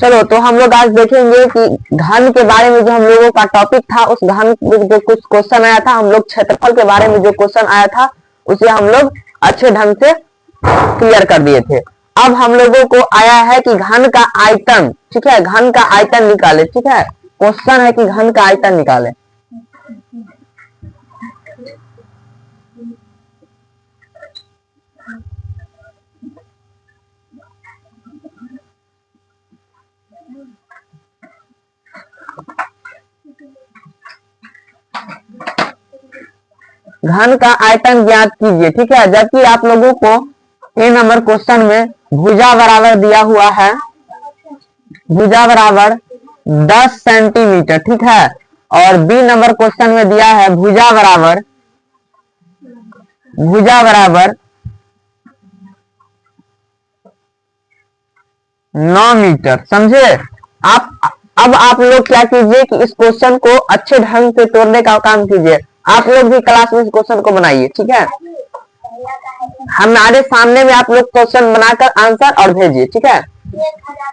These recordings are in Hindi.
चलो तो हम लोग आज देखेंगे कि घन के बारे में जो हम लोगों का टॉपिक था, उस घन में जो कुछ क्वेश्चन आया था, हम लोग क्षेत्रफल के बारे में जो क्वेश्चन आया था उसे हम लोग अच्छे ढंग से क्लियर कर दिए थे। अब हम लोगों को आया है कि घन का आयतन, ठीक है, घन का आयतन निकाले, ठीक है, क्वेश्चन है कि घन का आयतन निकाले। घन का आयतन ज्ञात कीजिए, ठीक है। जबकि आप लोगों को ए नंबर क्वेश्चन में भुजा बराबर दिया हुआ है, भुजा बराबर 10 सेंटीमीटर, ठीक है। और बी नंबर क्वेश्चन में दिया है भुजा बराबर 9 मीटर, समझे। अब आप लोग क्या कीजिए कि इस क्वेश्चन को अच्छे ढंग से तोड़ने का काम कीजिए। आप लोग भी क्लास में इस क्वेश्चन को बनाइए, ठीक है। हमारे सामने में आप लोग क्वेश्चन बनाकर आंसर और भेजिए, ठीक है,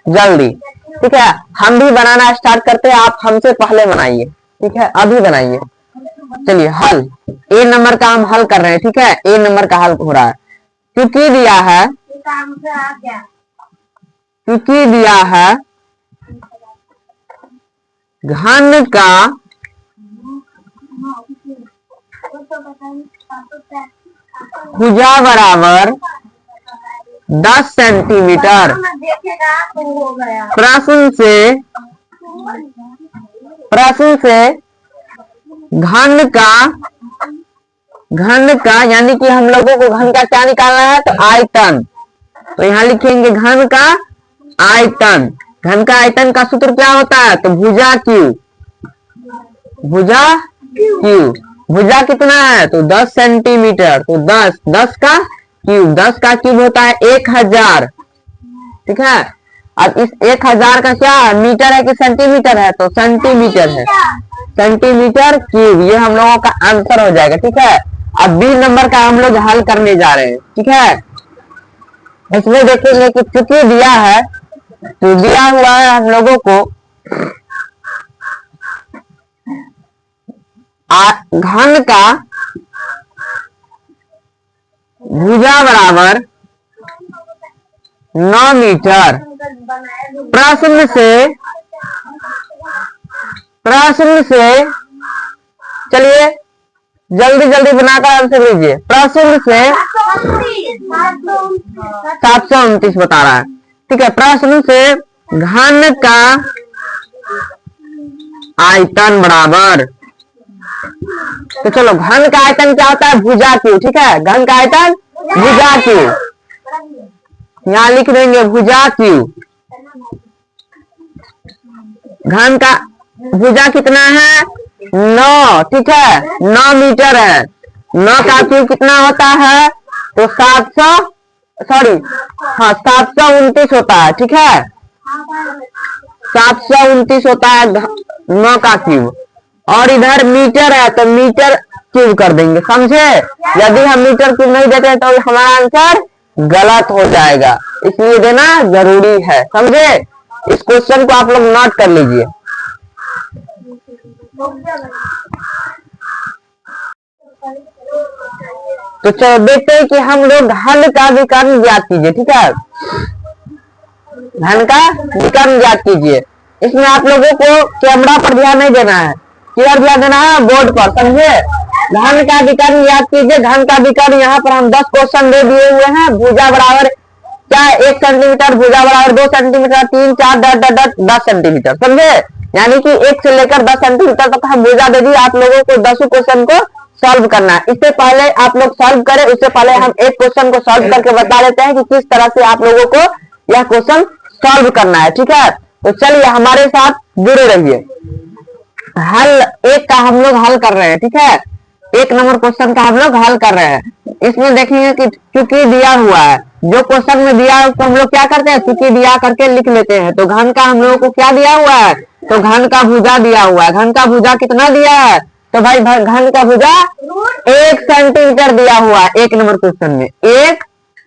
जल्दी, ठीक है। हम भी बनाना स्टार्ट करते हैं, आप हमसे पहले बनाइए, ठीक है, अभी बनाइए। चलिए हल, ए नंबर का हम हल कर रहे हैं, ठीक है। ए नंबर का हल हो रहा है क्योंकि दिया है घन का भुजा बराबर 10 सेंटीमीटर। प्रश्न से घन का यानी कि हम लोगों को घन का क्या निकालना है, तो आयतन। तो यहाँ लिखेंगे घन का आयतन। घन का आयतन का सूत्र क्या होता है, तो भुजा क्यू, भुजा कितना है, तो 10 सेंटीमीटर, तो 10 का क्यूब होता है 1000, ठीक है। अब इस 1000 का क्या है, मीटर है कि सेंटीमीटर है, तो सेंटीमीटर है, सेंटीमीटर क्यूब। ये हम लोगों का आंसर हो जाएगा, ठीक है। अब बी नंबर का हम लोग हल करने जा रहे हैं, ठीक है। इसमें देखेंगे कि चूंकि दिया है, तो दिया हुआ है हम लोगों को घन का भुजा बराबर 9 मीटर। प्रश्न से चलिए जल्दी बनाकर आंसर लीजिए। प्रश्न से 729 बता रहा है, ठीक है। प्रश्न से घन का आयतन बराबर, तो चलो घन का आयतन क्या होता है, भुजा क्यू, ठीक है। घन का आयतन भुजा क्यू, यहां लिख देंगे भुजा क्यू। घन का भुजा कितना है, 9, ठीक है, 9 मीटर है। 9 का क्यूब कितना होता है, तो 729 होता है, ठीक है। 729 होता है 9 का क्यूब। और इधर मीटर है तो मीटर क्यूब कर देंगे, समझे। यदि हम मीटर क्यूब नहीं देते तो हमारा आंसर गलत हो जाएगा, इसलिए देना जरूरी है, समझे। इस क्वेश्चन को आप लोग नोट कर लीजिए। तो चलो देखते हैं कि हम लोग घन का विकर्ण ज्ञात कीजिए, ठीक है। घन का विकर्ण ज्ञात कीजिए। इसमें आप लोगों को कैमरा पर ध्यान नहीं देना है, क्लियर ध्यान देना है बोर्ड पर, समझे। घन का विकर्ण याद कीजिए। घन का विकर्ण यहाँ पर हम 10 क्वेश्चन दे दिए हुए हैं। भुजा बराबर क्या, 1 सेंटीमीटर, भुजा बराबर 2 सेंटीमीटर, 3, 4, 10 सेंटीमीटर, समझे। यानी कि 1 से लेकर 10 सेंटीमीटर तक हम भुजा दे दिए। आप लोगों को 10 क्वेश्चन को सॉल्व करना है। इससे पहले आप लोग सॉल्व करें, उससे पहले हम एक क्वेश्चन को सॉल्व करके बता देते हैं कि किस तरह से आप लोगों को यह क्वेश्चन सॉल्व करना है, ठीक है। तो चलिए हमारे साथ जुड़े रहिए। हल एक का हम लोग हल कर रहे हैं, ठीक है। 1 नंबर क्वेश्चन का हम लोग हल कर रहे हैं। इसमें देखेंगे कि चूंकि दिया हुआ है, जो क्वेश्चन में दिया है उसको हम लोग क्या करते हैं, चूंकि दिया करके लिख लेते हैं। तो घन का हम लोगों को क्या दिया हुआ है, तो घन का भुजा दिया हुआ है। घन का भुजा कितना दिया है, तो भाई घन का भुजा 1 सेंटीमीटर दिया हुआ है। 1 नंबर क्वेश्चन में 1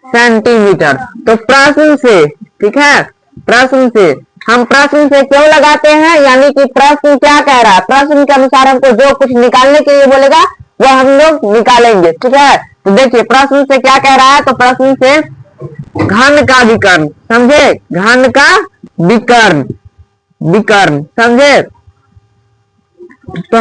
सेंटीमीटर। तो प्रश्न से, ठीक है, प्रश्न से हम प्रश्न से क्यों लगाते हैं, यानी कि प्रश्न क्या कह रहा है, प्रश्न के अनुसार हमको जो कुछ निकालने के लिए बोलेगा वो हम लोग निकालेंगे। ठीक है, तो देखिए प्रश्न से क्या कह रहा है, तो प्रश्न से घन का विकर्ण, समझे, घन का विकर्ण, विकर्ण समझे। तो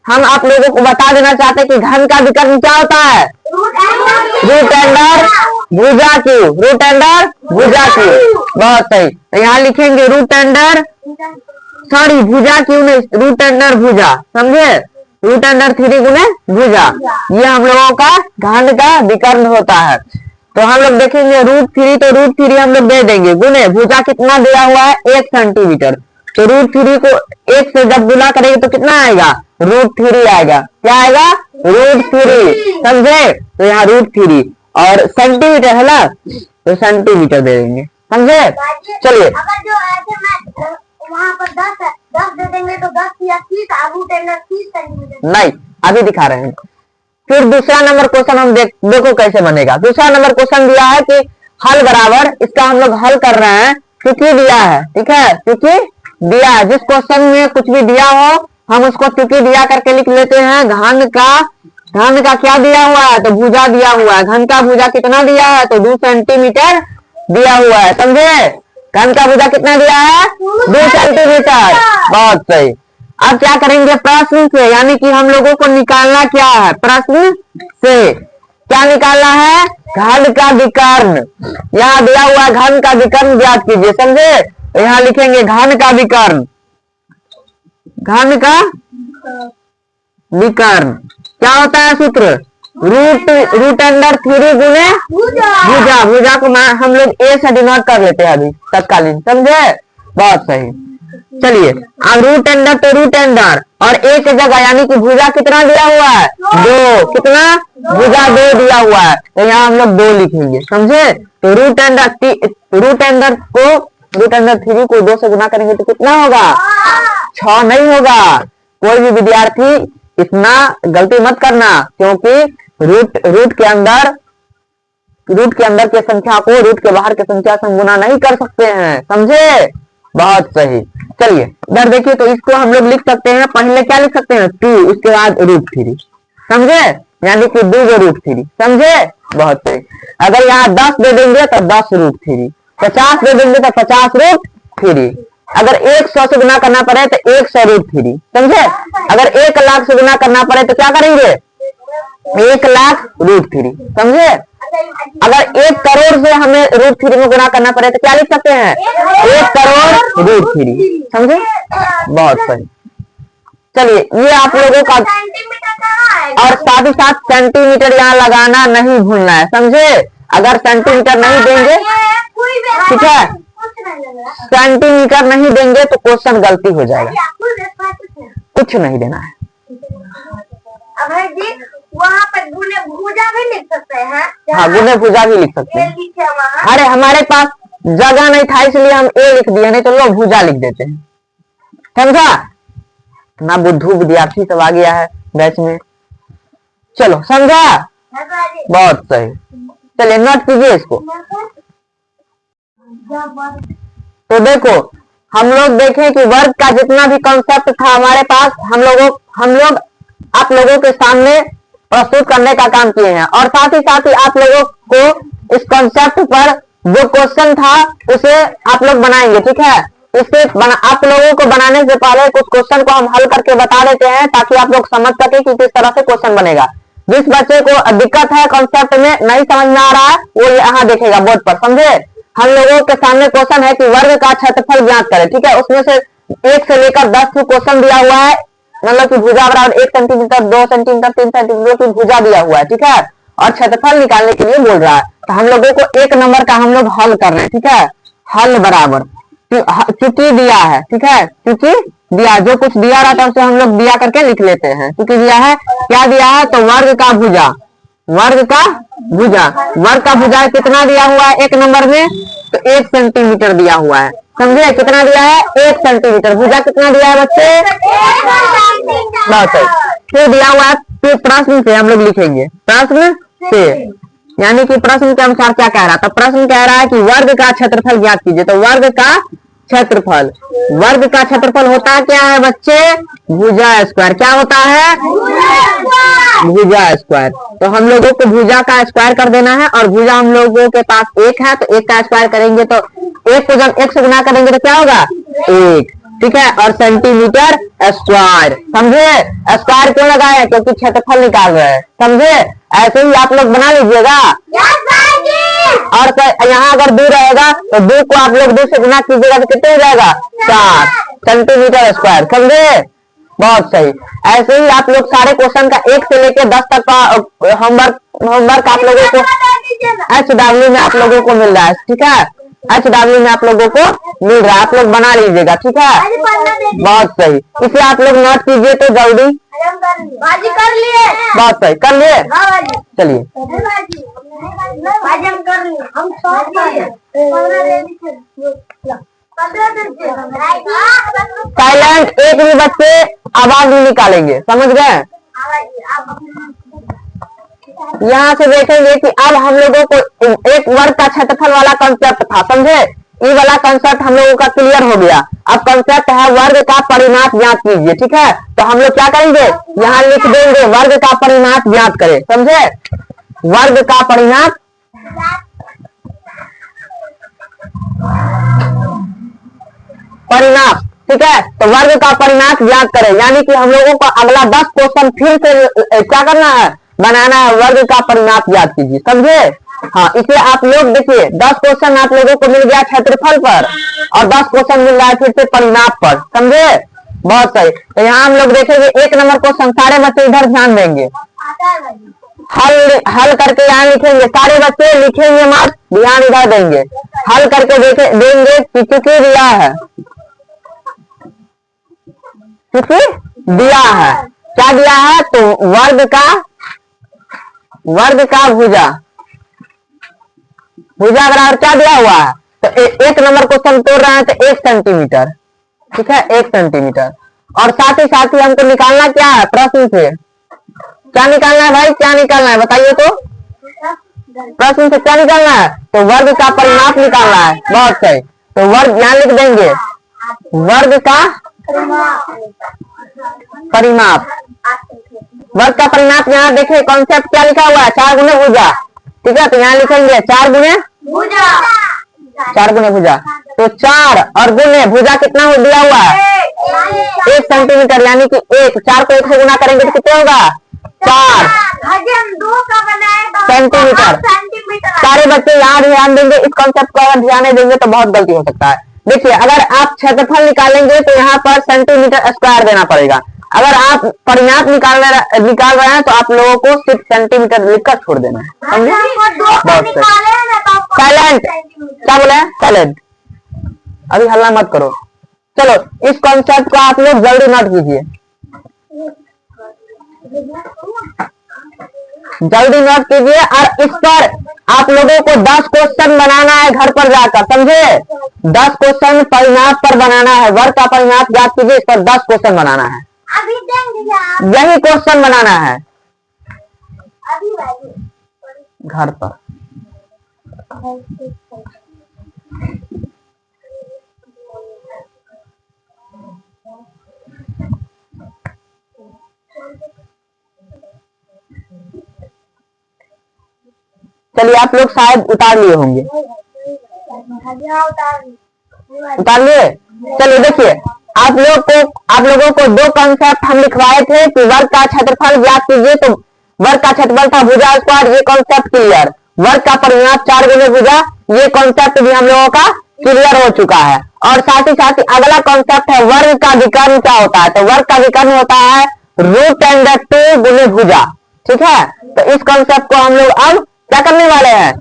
हम आप लोगों को बता देना चाहते हैं कि घन का विकर्ण क्या होता है, रूट अंडर भुजा क्यू, रूट अंडर भुजा क्यू। बहुत सही, तो यहाँ लिखेंगे रूट अंडर, सॉरी भुजा क्यू नहीं, रूट अंडर भुजा, समझे, रूट अंडर 3 गुने भुजा, ये हम लोगों का घन का विकर्ण होता है। तो हम लोग देखेंगे √3, तो √3 हम लोग दे देंगे, गुने भुजा कितना दिया हुआ है 1 सेंटीमीटर, तो √3 को 1 से जब गुना करेंगे तो कितना आएगा, √3 आएगा, क्या आएगा, √3, समझे। तो यहाँ √3 और सेंटीमीटर है ना, तो सेंटीमीटर दे देंगे, समझे। चलिए अगर जो ऐसे मैं वहाँ पर 10 दे देंगे तो 10 या 30 सेंटीमीटर नहीं, अभी दिखा रहे हैं। फिर दूसरा नंबर क्वेश्चन हम देखो कैसे बनेगा। दूसरा नंबर क्वेश्चन दिया है कि हल बराबर, इसका हम लोग हल कर रहे हैं क्योंकि दिया है, ठीक है, क्योंकि दिया है, जिस क्वेश्चन में कुछ भी दिया हो हम उसको क्योंकि दिया करके लिख लेते हैं। घन का क्या दिया हुआ है, तो भुजा दिया हुआ है, घन का भुजा कितना दिया है, तो 2 सेंटीमीटर दिया हुआ है, समझे। घन का भुजा कितना दिया है, 2 सेंटीमीटर, बहुत सही। अब क्या करेंगे, प्रश्न से, यानी कि हम लोगों को निकालना क्या है, प्रश्न से क्या निकालना है, घन का विकर्ण। यहाँ दिया हुआ घन का विकर्ण ज्ञात कीजिए, समझे। यहाँ लिखेंगे घन का विकर्ण, घन का विकर्ण क्या होता है, सूत्र रूट अंडर 3 गुने भुजा, भुजा को हम लोग ए से डिनोट कर लेते हैं अभी तत्कालीन, समझे, बहुत सही। चलिए अब रूट अंडर तो रूट अंडर और एक जगह, यानी कि भुजा कितना दिया हुआ है, 2, कितना, भुजा 2 दिया हुआ है, तो यहाँ हम लोग 2 लिखेंगे, समझे। तो रूट अंडर 3 को 2 से गुना करेंगे तो कितना होगा, 6 नहीं होगा। कोई भी विद्यार्थी इतना गलती मत करना, क्योंकि रूट के अंदर के संख्या को रूट के बाहर के संख्या से गुना नहीं कर सकते हैं, समझे, बहुत सही। चलिए इधर देखिए, तो इसको हम लोग लिख सकते हैं, पहले क्या लिख सकते हैं, 2, उसके बाद √3, समझे, यानी कि 2 √3, समझे, बहुत सही। अगर यहाँ 10 दे देंगे तो 10 √3, 50 दे देंगे तो 50 √3, अगर 100 से गुना करना पड़े तो 100 √3, समझे। अगर 1 लाख से गुना करना पड़े तो क्या करेंगे, 1 लाख √3, समझे। अगर 1 करोड़ से हमें √3 में गुना करना पड़े तो क्या लिख सकते हैं, 1 करोड़ √3, समझे, बहुत सही। चलिए ये आप लोगों का, और साथ ही साथ सेंटीमीटर यहाँ लगाना नहीं भूलना है, समझे। अगर सेंटीमीटर नहीं देंगे, ठीक है, सेंटीमीटर नहीं देंगे तो क्वेश्चन गलती हो जाएगा, कुछ नहीं देना है। वहाँ पर गुने भुजा भी लिख सकते हैं, हाँ गुने भुजा भी लिख सकते हैं। अरे हमारे पास जगह नहीं था इसलिए हम ए लिख दिए, नहीं तो लोग भुजा लिख देते हैं, समझा। इतना बुद्धू विद्यार्थी सब आ गया है बैच में, चलो समझा, बहुत सही। चलिए नोट कीजिए इसको। तो देखो हम लोग देखें कि वर्ग का जितना भी कॉन्सेप्ट था हमारे पास, हम लोग आप लोगों के सामने प्रस्तुत करने का काम किए हैं, और साथ ही आप लोगों को इस कॉन्सेप्ट पर जो क्वेश्चन था उसे आप लोग बनाएंगे, ठीक है। इससे आप लोगों को बनाने से पहले कुछ क्वेश्चन को हम हल करके बता देते हैं, ताकि आप लोग समझ सके कि किस तरह से क्वेश्चन बनेगा। जिस बच्चे को दिक्कत है कॉन्सेप्ट में, नहीं समझ में आ रहा है, वो यहाँ देखेगा बोर्ड पर, समझे। हम लोगों के सामने क्वेश्चन है कि वर्ग का क्षेत्रफल ज्ञात करें, ठीक है। उसमें से 1 से लेकर 10 क्वेश्चन दिया हुआ है, मतलब कि भुजा बराबर 1 सेंटीमीटर, 2 सेंटीमीटर, 3 सेंटीमीटर की भुजा दिया हुआ है, ठीक है, और क्षेत्रफल निकालने के लिए बोल रहा है। तो हम लोगों को 1 नंबर का हम लोग हल कर रहे हैं, ठीक है। हल बराबर चूंकि दिया है, ठीक है, चूंकि दिया, जो कुछ दिया रहता है उसे हम लोग दिया करके लिख लेते हैं। चूंकि दिया है, क्या दिया है, तो वर्ग का भुजा, वर्ग का भुजा कितना दिया हुआ है 1 नंबर में, तो 1 सेंटीमीटर दिया हुआ है, समझे। कितना दिया है, 1 सेंटीमीटर। भुजा कितना दिया है बच्चे, बहुत सही। फिर दिया हुआ है, फिर प्रश्न से हम लोग लिखेंगे, प्रश्न से, यानी कि प्रश्न के अनुसार क्या कह रहा है, तो प्रश्न कह रहा है कि वर्ग का क्षेत्रफल ज्ञात कीजिए। तो वर्ग का क्षेत्रफल। वर्ग का क्षेत्रफल होता क्या है बच्चे? भुजा स्क्वायर। क्या होता है? भुजा स्क्वायर। तो हम लोगों को भुजा का स्क्वायर कर देना है, और भुजा हम लोगों के पास एक है, तो एक का स्क्वायर करेंगे तो एक को जब एक से गुना करेंगे तो क्या होगा? एक। ठीक है, और सेंटीमीटर स्क्वायर। समझे? स्क्वायर क्यों लगाए? क्योंकि क्षेत्रफल निकाल रहे हैं। समझे? ऐसे ही आप लोग बना लीजिएगा। और यहाँ अगर 2 रहेगा तो 2 को आप लोग 2 से गुना कीजिएगा तो कितने हो जाएगा? 4 सेंटीमीटर स्क्वायर। समझे? बहुत सही। ऐसे ही आप लोग सारे क्वेश्चन का 1 से लेकर 10 तक का होमवर्क आप लोगों को HW में आप लोगों को मिल रहा है। ठीक है, HW में आप लोगों को मिल रहा है, आप लोग बना लीजिएगा। ठीक है, बहुत सही। इसे आप लोग नोट कीजिए तो जल्दी। बाजी कर लिए। बहुत सही, कर लिए। चलिए साइलेंट, एक भी बच्चे आवाज नहीं निकालेंगे। समझ गए? यहाँ से देखेंगे कि अब हम लोगों को एक वर्ग का क्षेत्रफल वाला कंसेप्ट था। समझे? ये वाला कंसेप्ट हम लोगों का क्लियर हो गया। अब कंसेप्ट है वर्ग का परिमाप ज्ञात कीजिए। ठीक है, तो हम लोग क्या करेंगे? यहाँ लिख देंगे वर्ग का परिमाप ज्ञात करें। समझे? वर्ग का परिमाप ठीक है, तो वर्ग का परिमाप ज्ञात करें, यानी कि हम लोगों को अगला 10 क्वेश्चन फिर से क्या करना है? बनाना है। वर्ग का परिमाप ज्ञात कीजिए। समझे? हाँ, इसे आप लोग देखिए 10 क्वेश्चन आप लोगों को मिल गया क्षेत्रफल पर, और 10 क्वेश्चन मिल रहा है फिर से परिमाप पर। समझे? बहुत सही। तो यहाँ हम लोग देखेंगे 1 नंबर क्वेश्चन। सारे बच्चे इधर ध्यान देंगे। हल करके यहाँ लिखेंगे। सारे बच्चे लिखेंगे मत, ध्यान इधर देंगे। हल करके देंगे कि चूंकि दिया है, चूंकि दिया है, क्या दिया है? तो वर्ग का भुजा बराबर क्या दिया हुआ है? तो 1 नंबर क्वेश्चन तोड़ रहे हैं तो 1 सेंटीमीटर। ठीक है, 1 सेंटीमीटर। और साथ ही हमको निकालना क्या है? प्रश्न से क्या निकालना है भाई? क्या निकालना है बताइए तो? प्रश्न से क्या निकालना है? तो वर्ग का परिमाप निकालना है। बहुत सही। तो वर्ग यहाँ लिख देंगे, वर्ग का परिमाप। वर्ग का परिमाप यहाँ देखिए कॉन्सेप्ट क्या लिखा हुआ है? 4 गुने भुजा। ठीक है, तो यहाँ लिखेंगे 4 गुने भुजा। तो 4 और गुने भुजा कितना दिया हुआ है? 1 सेंटीमीटर, यानी कि 4 को 1 से गुना करेंगे तो कितना होगा? 4 सेंटीमीटर। सारे बच्चे यहाँ ध्यान देंगे। इस कॉन्सेप्ट को अगर ध्यान नहीं देंगे तो बहुत गलती हो सकता है। देखिए, अगर आप क्षेत्रफल निकालेंगे तो यहाँ पर सेंटीमीटर स्क्वायर देना पड़ेगा। अगर आप परिमाप निकाल रहे हैं तो आप लोगों को सिर्फ सेंटीमीटर लिखकर छोड़ देना है। समझे? साइलेंट, क्या बोले? साइलेंट, अभी हल्ला मत करो। चलो, इस कॉन्सेप्ट को आप लोग जल्दी नोट कीजिए, जल्दी नोट कीजिए। और इस पर आप लोगों को 10 क्वेश्चन बनाना है घर पर जाकर। समझे? 10 क्वेश्चन परिमाप पर बनाना है। वर्ग का परिमाप ज्ञात कीजिए, इस पर 10 क्वेश्चन बनाना है। यही क्वेश्चन बनाना है घर पर। चलिए, आप लोग शायद उतार लिए होंगे। उतार लिए? चलिए देखिए, आप लोगों को 2 कॉन्सेप्ट हम लिखवाए थे कि वर्ग का क्षेत्रफल ज्ञात कीजिए। तो वर्ग का क्षेत्रफल था भुजा स्क्वायर, ये कॉन्सेप्ट क्लियर। वर्ग का परिमाप 4 गुने भुजा, ये कॉन्सेप्ट भी हम लोगों का क्लियर हो चुका है। और साथ ही अगला कॉन्सेप्ट है वर्ग का विकर्ण क्या होता है? तो वर्ग का विकर्ण होता है √2 गुने भुजा। ठीक है, तो इस कॉन्सेप्ट को हम लोग अब क्या करने वाले हैं?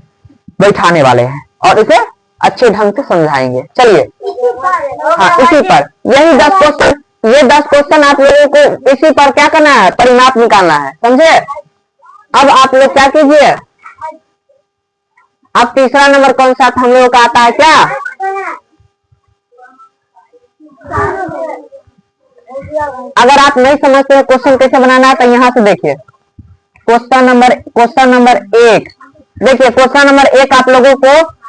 बैठाने वाले हैं, और इसे अच्छे ढंग से समझाएंगे। चलिए, हाँ, इसी पर यही 10 क्वेश्चन, ये 10 क्वेश्चन आप लोगों को इसी पर क्या करना है? परिमाप निकालना है। समझे? अब आप लोग क्या कीजिए, अब तीसरा नंबर कॉन्सेप्ट हम लोगों का आता है क्या? अगर आप नहीं समझते हैं क्वेश्चन कैसे बनाना है तो यहाँ से देखिए क्वेश्चन नंबर 1। देखिए, क्वेश्चन नंबर 1 आप लोगों को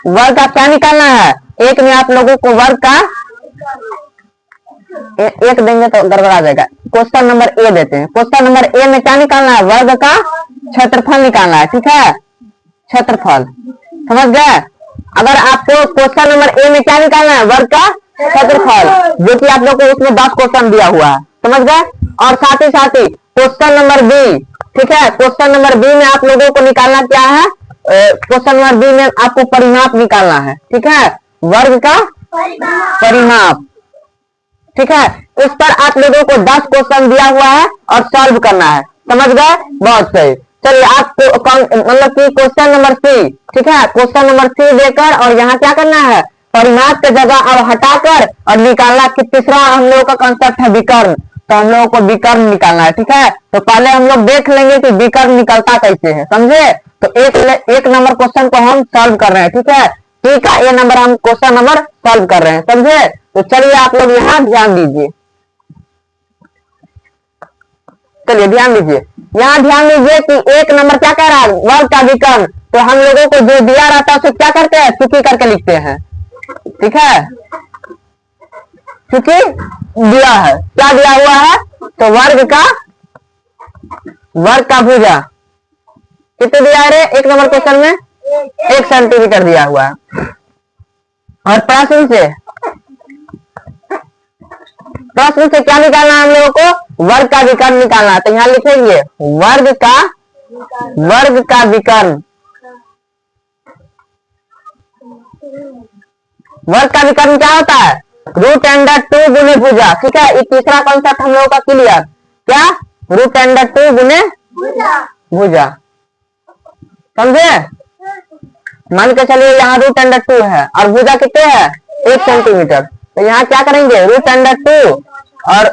वर्ग का क्या निकालना है? 1 में आप लोगों को वर्ग का एक देंगे तो गड़बड़ा जाएगा। क्वेश्चन नंबर ए देते हैं। क्वेश्चन नंबर ए में क्या निकालना है? वर्ग का क्षेत्रफल निकालना है। ठीक है, क्षेत्रफल, समझ गए। अगर आपको क्वेश्चन नंबर ए में क्या निकालना है? वर्ग का क्षेत्रफल, जो कि आप लोग को उसमें 10 क्वेश्चन दिया हुआ है, समझ गए। और साथ ही क्वेश्चन नंबर बी, ठीक है, क्वेश्चन नंबर बी में आप लोगों को निकालना क्या है? क्वेश्चन नंबर बी में आपको परिमाप निकालना है। ठीक है, वर्ग का परिमाप। ठीक है, इस पर आप लोगों को 10 क्वेश्चन दिया हुआ है और सॉल्व करना है, समझ गए। बहुत सही। चलिए आपको मतलब कि क्वेश्चन नंबर सी, ठीक है, क्वेश्चन नंबर सी देकर और यहाँ क्या करना है? परिमाप की जगह अब हटाकर और निकालना कि तीसरा हम लोगों का कॉन्सेप्ट है विकर्ण। तो हम लोगों को विकर्ण निकालना है। ठीक है, तो पहले हम लोग देख लेंगे कि विकर्ण निकलता कैसे है, समझे। तो एक नंबर क्वेश्चन को हम सॉल्व कर रहे हैं। ठीक है, सी का ए नंबर हम क्वेश्चन नंबर सॉल्व कर रहे हैं, समझे। तो चलिए आप लोग यहाँ ध्यान दीजिए। चलिए ध्यान दीजिए, यहाँ ध्यान दीजिए कि एक नंबर क्या कह रहा है? वर्ग का विकर्ण। तो हम लोगों को जो दिया रहता है उसे क्या करते हैं? चुकी करके लिखते हैं। ठीक है, चूंकि दिया है, क्या दिया हुआ है? तो वर्ग का भुजा कितने दिया है? एक नंबर क्वेश्चन में 1 सेंटीमीटर दिया हुआ है। और प्रश्न से क्या निकालना है हम लोगों को? वर्ग का विकर्ण निकालना है। तो यहाँ लिखेंगे वर्ग का विकर्ण। वर्ग का विकर्ण क्या होता है? √2 गुने भुजा। ठीक है, ये तीसरा कॉन्सेप्ट हम लोगों का क्लियर। क्या? √2 गुने भुजा, समझे। मान के चलिए यहाँ √2 है और भुजा कितने है? 1 सेंटीमीटर। तो यहाँ क्या करेंगे? √2 और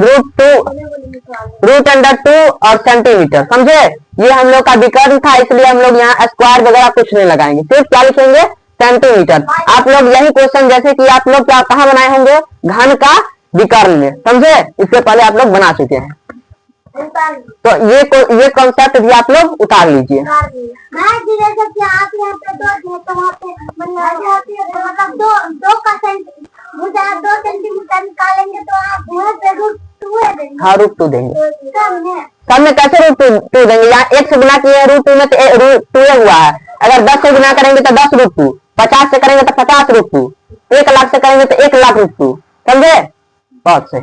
√2 और सेंटीमीटर, समझे। ये हम लोग का विकर्ण था, इसलिए हम लोग यहाँ स्क्वायर वगैरह कुछ नहीं लगाएंगे, सिर्फ क्या लिखेंगे? सेंटीमीटर। आप लोग यही क्वेश्चन जैसे कि आप लोग क्या कहाँ बनाए होंगे? घन का विकर्ण में, समझे। इससे पहले आप लोग बना चुके हैं। तो ये कॉन्सेप्ट भी आप लोग उतार लीजिए। दो सेंटीमीटर निकालेंगे तो आप हाँ √2 देंगे। सब में कैसे √2 देंगे? यहाँ 1 से गुना किए √2 में तो √2 हुआ है। अगर 10 से गुना करेंगे तो 10 √2, 50 से करेंगे तो 50 √2, 1 लाख से करेंगे तो 1 लाख √2, समझे। बहुत सही।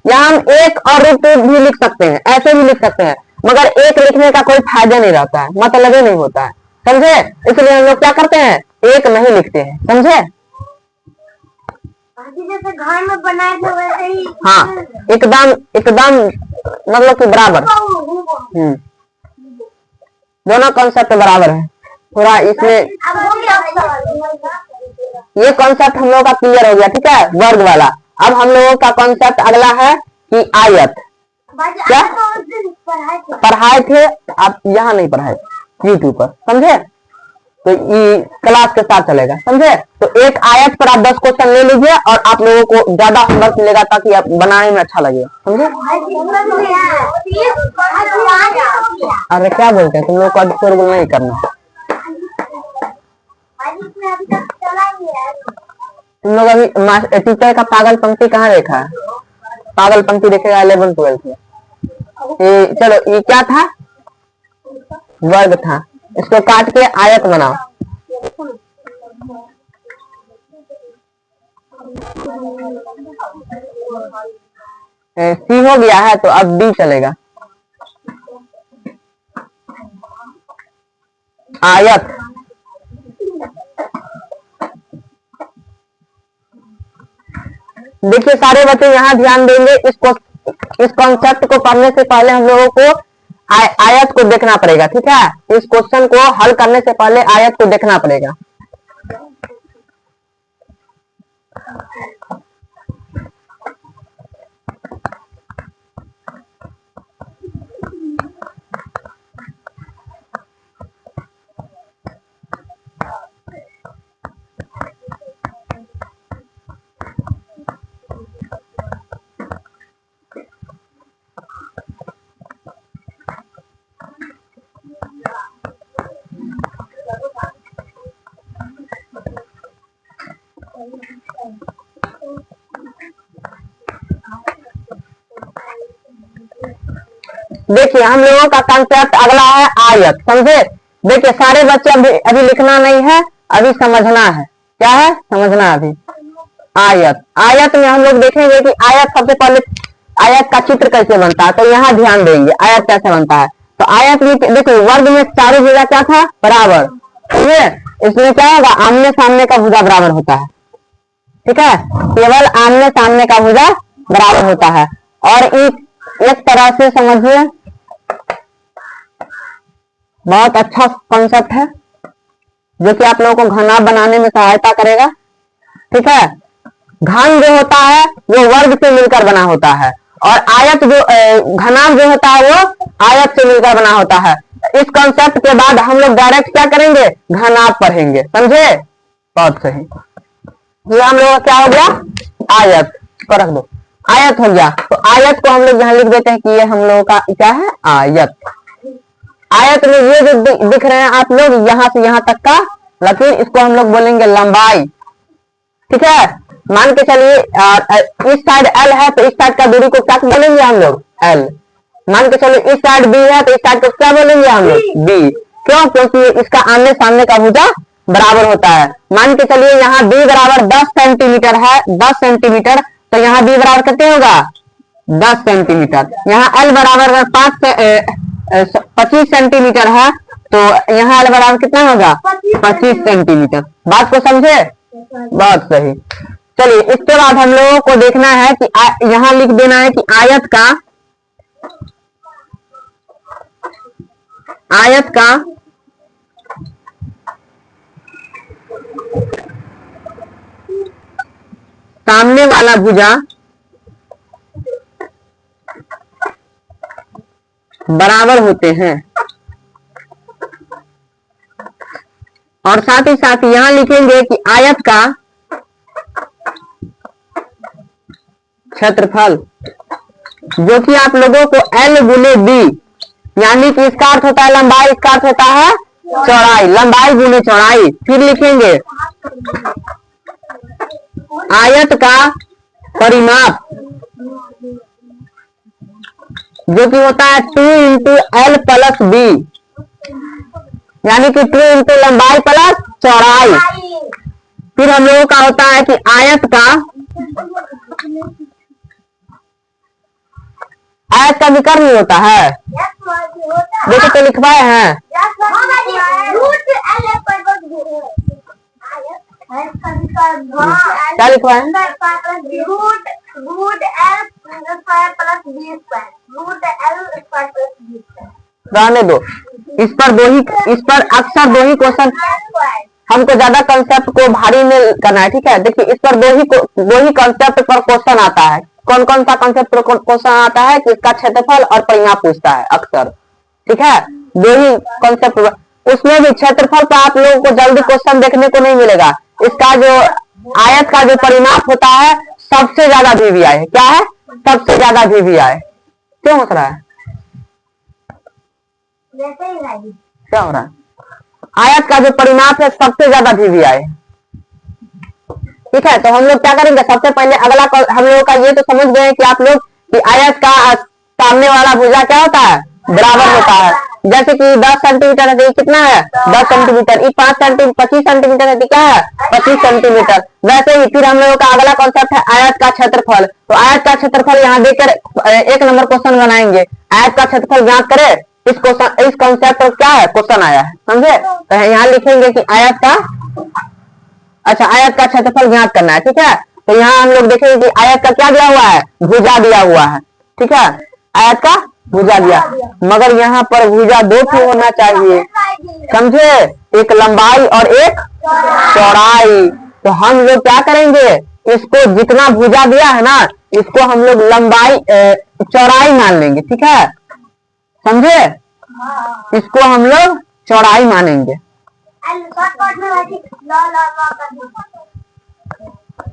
यहाँ हम 1 और √2 भी लिख सकते हैं, ऐसे भी लिख सकते हैं, मगर 1 लिखने का कोई फायदा नहीं रहता है, मतलब ही नहीं होता है, समझे। इसलिए हम लोग क्या करते हैं? 1 नहीं लिखते हैं, समझे। जैसे घर में बनाए थे वैसे ही। हाँ, एकदम मतलब कि बराबर। दोनों कॉन्सेप्ट बराबर है। थोड़ा इसमें ये कॉन्सेप्ट हम लोगों का क्लियर हो गया। ठीक है, वर्ग वाला। अब हम लोगों का कॉन्सेप्ट अगला है कि आयत। क्या पढ़ाए थे आप? यहाँ नहीं पढ़ाए, यूट्यूब पर, समझे। तो ये क्लास के साथ चलेगा, समझे। तो एक आयत पर आप 10 क्वेश्चन ले लीजिए और आप लोगों को ज्यादा होमवर्क मिलेगा ताकि आप बनाने में अच्छा लगेगा, समझे। अरे क्या बोलते हैं तुम लोग को? शोरगुल नहीं करना। तुम लोग अभी टीचर का पागल पंक्ति कहाँ देखा है? पागल पंक्ति देखेगा 11th 12th में। चलो ये क्या था? वर्ग था। इसको काट के आयत बनाओ। सी हो गया है तो अब डी चलेगा। आयत। देखिए सारे बच्चे यहाँ ध्यान देंगे। इस कॉन्सेप्ट को पढ़ने से पहले हम लोगों को आयत को देखना पड़ेगा। ठीक है, इस क्वेश्चन को हल करने से पहले आयत को देखना पड़ेगा। देखिए हम लोगों का कंसेप्ट अगला है आयत, समझे। देखिए सारे बच्चे अभी लिखना नहीं है, अभी समझना है। क्या है? समझना अभी। आयत, आयत में हम लोग देखेंगे कि आयत सबसे पहले आयत का चित्र कैसे बनता है, तो यहाँ ध्यान देंगे आयत कैसे बनता है। तो आयत में देखो वर्ग में चारों भुजा क्या था? बराबर। ठीक है, इसमें क्या होगा? आमने सामने का भुजा बराबर होता है। ठीक है, केवल आमने सामने का भुजा बराबर होता है। और एक तरह से समझिए, बहुत अच्छा कॉन्सेप्ट है जो कि आप लोगों को घनाभ बनाने में सहायता करेगा। ठीक है, घन जो होता है वो वर्ग से मिलकर बना होता है, और आयत जो घनाभ जो होता है वो आयत से मिलकर बना होता है। इस कॉन्सेप्ट के बाद हम लोग डायरेक्ट क्या करेंगे? घनाभ पढ़ेंगे, समझे। बहुत सही, ये हम लोग क्या हो गया? आयत को रख दो, आयत हो गया। तो आयत को हम लोग यहाँ लिख देते हैं कि ये हम लोगों का क्या है? आयत। आयत में ये जो दिख रहे हैं आप लोग, यहाँ से यहाँ तक का लकीर, इसको हम लोग बोलेंगे लंबाई। ठीक है, मान के चलिए इस साइड L है तो इस साइड का दूरी को क्या बोलेंगे हम लोग? L। मान के चलिए इस साइड B है तो इस साइड को क्या बोलेंगे हम लोग? B। क्यों? क्योंकि इसका आमने सामने का भुजा बराबर होता है। मान के चलिए यहाँ B बराबर 10 सेंटीमीटर है, 10 सेंटीमीटर, तो यहाँ B बराबर कितने होगा? 10 सेंटीमीटर। यहाँ L बराबर 25 सेंटीमीटर है, तो यहाँ L बराबर कितना होगा? 25 सेंटीमीटर। बात को समझे? बहुत सही। चलिए इसके बाद हम लोगों को देखना है कि यहाँ लिख देना है कि आयत का सामने वाला भुजा बराबर होते हैं, और साथ ही साथ यहां लिखेंगे कि आयत का क्षेत्रफल, जो कि आप लोगों को L गुने B, यानी कि इसका अर्थ होता है लंबाई, इसका अर्थ होता है चौड़ाई, लंबाई गुने चौड़ाई। फिर लिखेंगे आयत का परिमाप, जो कि होता है 2 इंटू L प्लस B, यानी कि 2 इंटू लंबाई प्लस चौड़ाई। फिर हम लोगों का होता है कि आयत का विकर्ण होता है। देखो तो लिखवाए हैं, क्या लिखवाए हैं? रहने दो, इस पर अक्सर दो ही क्वेश्चन, हमको ज्यादा कंसेप्ट को भारी में करना है। ठीक है, देखिए इस पर दो ही कंसेप्ट पर क्वेश्चन आता है। कौन कौन सा कंसेप्ट पर क्वेश्चन आता है? कि इसका क्षेत्रफल और परिमाप पूछता है अक्सर। ठीक है, दो ही कंसेप्ट, उसमें भी क्षेत्रफल पर आप लोगों को जल्दी क्वेश्चन देखने को नहीं मिलेगा। इसका जो आयत का जो परिमाप होता है सबसे ज्यादा VVI है। क्या है? सबसे ज्यादा VVI। क्यों हो रहा है? क्या हो रहा है? आयत का जो परिमाप है सबसे ज्यादा VVI है। ठीक है, तो हम लोग क्या करेंगे? सबसे पहले अगला हम लोगों का ये तो समझ गए कि आप लोग कि आयत का सामने वाला भुजा क्या होता है? बराबर होता है। जैसे कि 10 सेंटीमीटर है तो कितना है? 10 सेंटीमीटर। 25 सेंटीमीटर है तो क्या है? 25 सेंटीमीटर। वैसे ही फिर हम लोगों का अगला कॉन्सेप्ट है आयत का क्षेत्रफल। तो आयत का क्षेत्रफल यहाँ देकर 1 नंबर क्वेश्चन बनाएंगे, आयत का क्षेत्रफल ज्ञात करें। इस कॉन्सेप्ट पर क्या है? क्वेश्चन आया है, समझे। तो यहाँ लिखेंगे कि आयत का क्षेत्रफल ज्ञात करना है। ठीक है, तो यहाँ हम लोग देखेंगे कि आयत का क्या दिया हुआ है? भुजा दिया हुआ है। ठीक है, आयत का भुजा दिया, मगर यहाँ पर भुजा 2 की होना चाहिए, समझे। एक लंबाई और एक चौड़ाई। तो हम लोग क्या करेंगे? इसको जितना भुजा दिया है ना, इसको हम लोग लंबाई चौड़ाई मान लेंगे। ठीक है, समझे। इसको हम लोग चौड़ाई मानेंगे।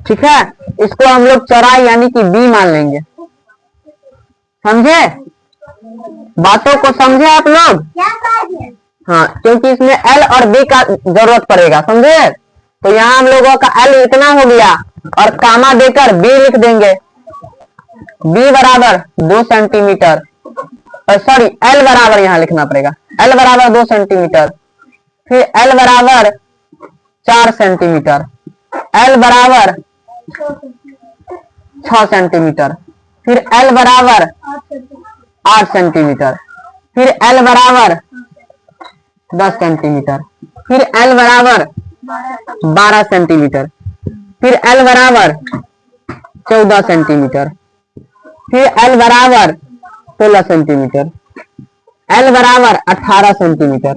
ठीक है, इसको हम लोग चौड़ाई यानी कि B मान लेंगे, समझे। बातों को समझे आप लोग? हाँ, क्योंकि इसमें L और B का जरूरत पड़ेगा, समझे। तो यहाँ हम लोगों का L इतना हो गया और कामा देकर B लिख देंगे। B बराबर 2 सेंटीमीटर। सॉरी एल बराबर यहाँ लिखना पड़ेगा, एल बराबर 2 सेंटीमीटर, फिर एल बराबर 4 सेंटीमीटर, एल बराबर 6 सेंटीमीटर, फिर एल बराबर 8 सेंटीमीटर, फिर एल बराबर 10 सेंटीमीटर, फिर एल बराबर 12 सेंटीमीटर, फिर एल बराबर 14 सेंटीमीटर, फिर एल बराबर 16 सेंटीमीटर, एल बराबर 18 सेंटीमीटर,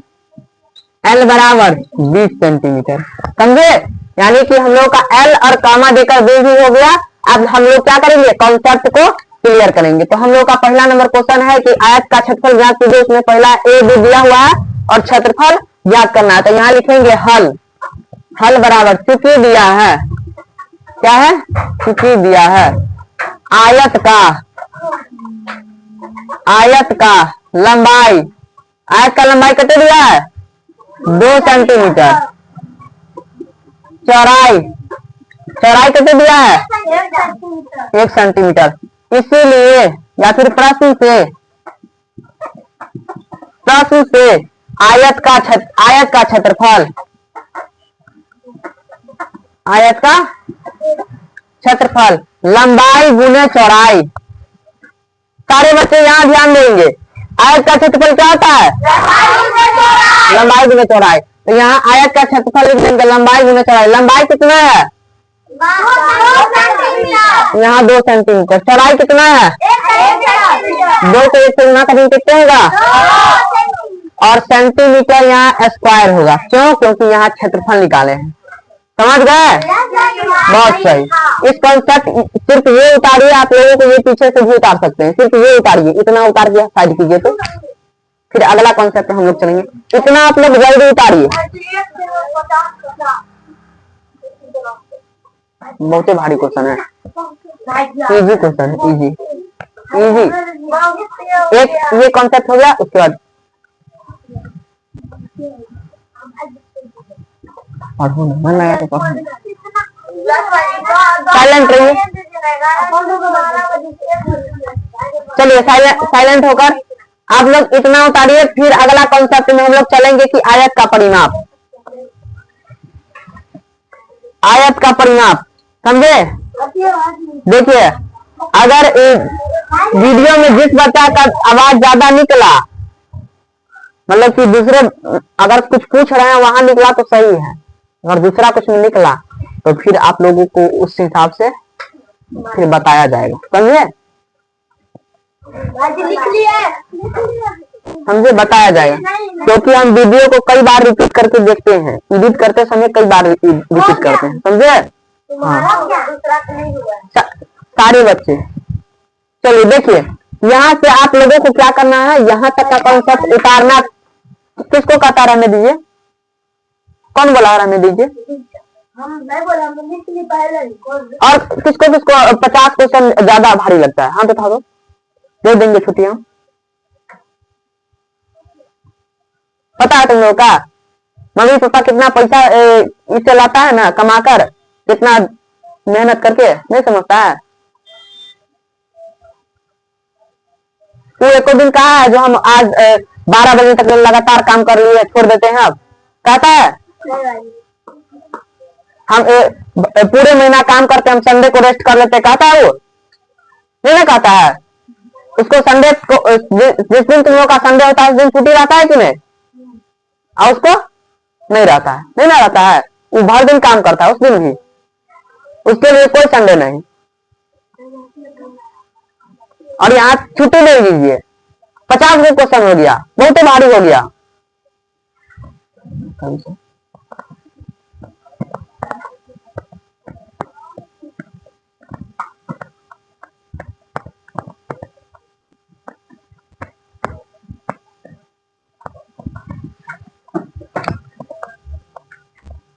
एल बराबर 20 सेंटीमीटर। समझे? यानी कि हम लोग का एल और कामा देकर बी भी हो गया। अब हम लोग क्या करेंगे, कॉन्सेप्ट को क्लियर करेंगे। तो हम लोग का पहला नंबर क्वेश्चन है कि आयत का क्षेत्रफल ज्ञात कीजिए। उसमें पहला ए बी दिया हुआ है और क्षेत्रफल ज्ञात करना है। तो यहाँ लिखेंगे हल, हल बराबर चूंकि दिया है, क्या है, चूंकि दिया है आयत का लंबाई, आयत का लंबाई कितने दिया है 2 सेंटीमीटर, चौड़ाई कितने दिया है 1 सेंटीमीटर। इसीलिए या फिर प्रश्न से आयत का क्षेत्रफल लंबाई गुने चौड़ाई। सारे बच्चे यहाँ ध्यान देंगे, आयत का क्षेत्रफल क्या होता है लंबाई गुने चौड़ाई। तो यहाँ आयत का क्षेत्रफल लिख देंगे लंबाई गुने चौड़ाई। लंबाई कितना है यहाँ 2 सेंटीमीटर, चौड़ाई कितना है 2 से 1 से गुना करेंगे कितना होगा, और सेंटीमीटर यहाँ स्क्वायर होगा। क्यों? क्योंकि यहाँ क्षेत्रफल निकाले हैं। समझ गए? बहुत सही। इस कॉन्सेप्ट सिर्फ ये उतारिए, आप लोगों को ये पीछे से भी उतार सकते हैं, सिर्फ ये उतारिए, इतना उतार के साइड कीजिए तो फिर अगला कॉन्सेप्ट हम लोग चलेंगे। इतना आप लोग जल्दी उतारिए, बहुत भारी क्वेश्चन है, इजी क्वेश्चन है, इजी। एक ये कॉन्सेप्ट हो गया, उसके बाद पढ़ो ना, मन लगा के पढ़ो। साइलेंट रहिए, चलिए साइलेंट होकर आप लोग इतना उतारिए। फिर अगला कॉन्सेप्ट में हम लोग चलेंगे कि आयत का परिमाप, आयत का परिमाप। समझे? देखिए, अगर वीडियो में जिस बच्चा का आवाज ज्यादा निकला, मतलब कि दूसरे अगर कुछ पूछ रहे हैं वहां निकला तो सही है, अगर दूसरा कुछ नहीं निकला तो फिर आप लोगों को उस हिसाब से फिर बताया जाएगा। समझे? समझे? बताया जाएगा, क्योंकि हम वीडियो को कई बार रिपीट करके देखते हैं, एडिट करते समय कई बार रिपीट करते हैं। समझे? हाँ। सारे बच्चे चलिए देखिए, यहाँ से आप लोगों को क्या करना है, यहाँ तक का कॉन्सेप्ट उतारना। किसको कहता रहने दीजिए, कौन बोला रहने दीजिए, और किसको 50 क्वेश्चन ज्यादा भारी लगता है, हाँ बता दो, दे देंगे छुट्टियां। पता है तुम लोगों का मम्मी पापा कितना पैसा इससे लाता है ना, कमाकर, कितना मेहनत करके, नहीं समझता है। तू एक दिन कहा है जो हम आज 12 बजे तक लगातार काम कर लिए, छोड़ देते हैं, अब कहता है हम पूरे महीना काम करते, हम संडे को रेस्ट कर लेते, कहता है वो, नहीं ना कहता है। उसको संडे को, जिस दिन तुम लोग का संडे होता है उस दिन छुट्टी रहता है कि नहीं, और उसको नहीं रहता है, नहीं ना रहता है, वो भर दिन काम करता है उस दिन भी, उसके लिए कोई संडे नहीं। और यहाँ छुट्टी नहीं दीजिए, 50 का क्वेश्चन हो गया, बहुत भारी हो गया।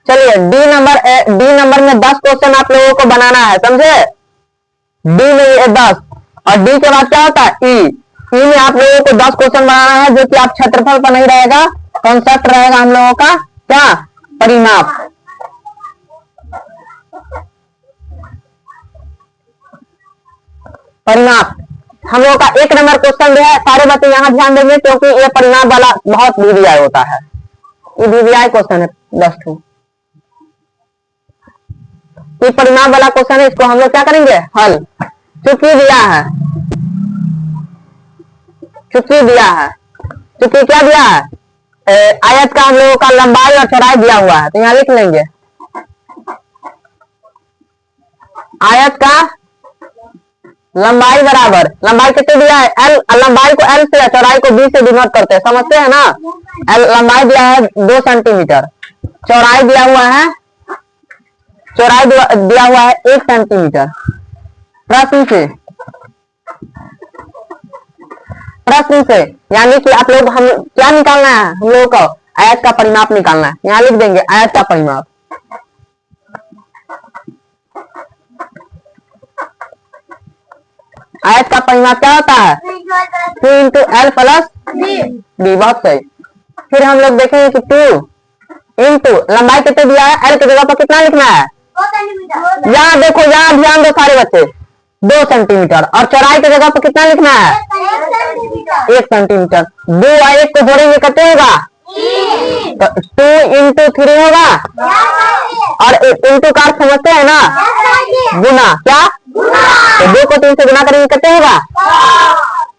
चलिए डी नंबर में 10 क्वेश्चन आप लोगों को बनाना है। समझे? डी में 10 और डी के बाद क्या होता है ई में आप लोगों को 10 क्वेश्चन बनाना है, जो कि आप क्षेत्रफल पर नहीं रहेगा, कॉन्सेप्ट रहेगा हम लोगों का क्या, परिमाप। हम लोगों का 1 नंबर क्वेश्चन जो है सारे बच्चे यहाँ ध्यान देंगे, क्योंकि ये परिणाम वाला बहुत वीवीआई होता है। ये वीवीआई क्वेश्चन है 10 ठो। ये परिणाम वाला क्वेश्चन है, इसको हम लोग क्या करेंगे, हल। चूंकि दिया है, चूंकि दिया है, चूंकि क्या दिया है, आयत का हम लोगों का लंबाई और चौड़ाई दिया हुआ है, तो यहाँ लिख लेंगे आयत का लंबाई बराबर, लंबाई कितने दिया है, एल, लंबाई को एल से, चौड़ाई को बी से डिनोट करते हैं, समझते हैं ना। एल लंबाई दिया है 2 सेंटीमीटर, चौड़ाई दिया हुआ है, चौड़ाई दिया हुआ है 1 सेंटीमीटर। प्रश्न से यानी कि आप लोग, हम क्या निकालना है, हम लोगों को आयत का परिमाप निकालना है। यहाँ लिख देंगे आयत का परिमाप। आयत का परिमाप क्या होता है, 2 इंटू एल प्लस बी। बहुत सही। फिर हम लोग देखेंगे कि 2 इंटू लंबाई कितने दिया है, एल की जगह पर कितना लिखना है, 2 सेंटीमीटर। यहाँ देखो, यहाँ ध्यान दो सारे बच्चे, 2 सेंटीमीटर, और चौड़ाई की जगह पर कितना लिखना है, 1 सेंटीमीटर। 2 और 1 को जोड़ेंगे कितने होगा, तो 2 इंटू 3 होगा, और इंटू का अर्थ समझते हैं ना, गुना। क्या, तो 2 को 3 से गुना करेंगे कितने होगा,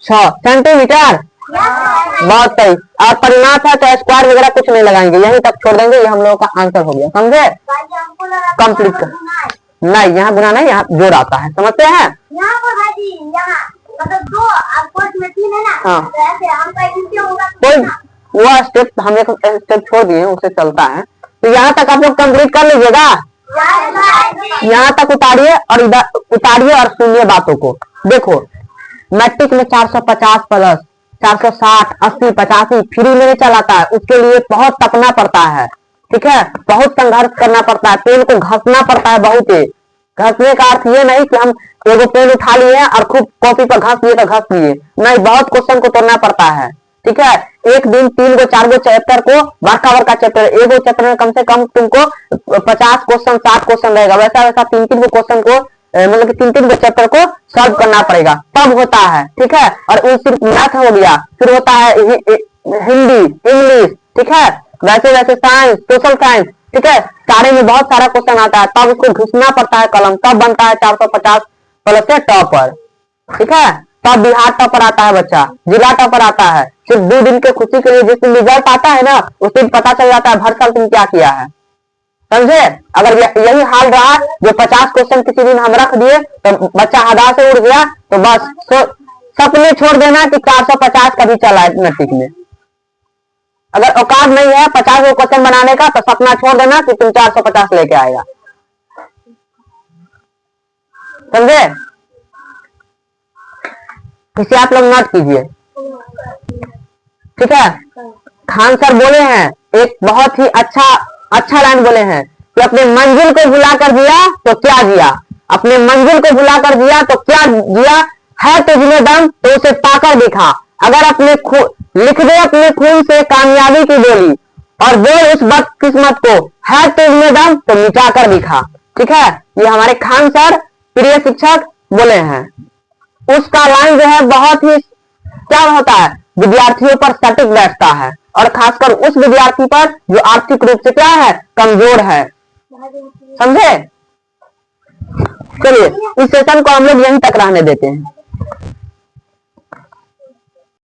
6 सेंटीमीटर। बहुत सही। और परिमाप है तो स्क्वायर वगैरह कुछ नहीं लगाएंगे, यहीं तक छोड़ देंगे, ये हम लोगों का आंसर हो गया, समझे। कंप्लीट कर, नहीं यहाँ गुना नहीं, यहाँ जोड़ आता है, समझते हैं। यहाँ पर भाई यहाँ मतलब 2 अब कोर्स में 3 है ना, हाँ। तो ऐसे हम का कितने होगा, कोई वो स्टेप हम एक स्टेप छोड़ दिए, उसे चलता है। तो यहाँ तक आप लोग कंप्लीट कर लीजिएगा, यहाँ तक उतारिए और इधर उतारिए और सुनिए बातों को। देखो मैट्रिक में 450 प्लस 460 80 85 फ्री में चलाता है, उसके लिए बहुत तपना पड़ता है, ठीक है, बहुत संघर्ष करना पड़ता है, पेन को घसना पड़ता है बहुत ही। घसने का अर्थ ये नहीं कि हम एगो पेन उठा लिए और खूब कॉपी पर घस लिए तो घस लिए, नहीं, बहुत क्वेश्चन को तोड़ना पड़ता है, ठीक है। एक दिन 3 गो 4 गो चैप्टर को, बड़का चैप्टर, एगो चैप्टर में कम से कम तुमको 50 क्वेश्चन 60 क्वेश्चन रहेगा, वैसा 3 गो क्वेश्चन को, मतलब कि 3 गो चैप्टर को सॉल्व करना पड़ेगा, तब होता है, ठीक है। और सिर्फ मैथ हो गया, फिर होता है हिंदी, इंग्लिश, ठीक है, वैसे साइंस, सोशल साइंस, ठीक है, सारे में बहुत सारा क्वेश्चन आता है, तब उसको घुसना पड़ता है कलम, तब बनता है 450 प्लस से टॉपर, ठीक है। तब बिहार टॉपर आता है बच्चा, जिला टॉपर आता है। सिर्फ 2 दिन के खुशी के लिए जिस दिन रिजल्ट आता है ना, उस दिन पता चल जाता है भर साल तुम क्या किया है, समझे। अगर यही हाल रहा, जो 50 क्वेश्चन किसी दिन हम रख दिए तो बच्चा हदा से उड़ गया, तो बस सपने छोड़ देना कि 450 का भी चला है मैट्रिक में। अगर औकात नहीं है 50 को क्वेश्चन बनाने का, तो सपना छोड़ देना कि तुम 450 लेके आएगा, समझे। इसे आप लोग नोट कीजिए, ठीक है। खान सर बोले हैं एक बहुत ही अच्छा लाइन बोले हैं कि अपने मंजिल को भुला कर दिया तो क्या जिया, अपने मंजिल को भुला कर दिया तो क्या जिया, है तुझमें दम तो उसे पाकर दिखा, अगर अपने लिख दे अपने खून से कामयाबी की बोली, और बोल उस बदकिस्मत को, है तुझमें दम तो मिटा कर दिखा, ठीक है। ये हमारे खान सर प्रिय शिक्षक बोले हैं। उसका लाइन जो है बहुत ही क्या होता है, विद्यार्थियों पर सटीक बैठता है, और खासकर उस विद्यार्थी पर जो आर्थिक रूप से क्या है, कमजोर है, समझे। चलिए इस सेशन को हम लोग यहीं तक रहने देते हैं।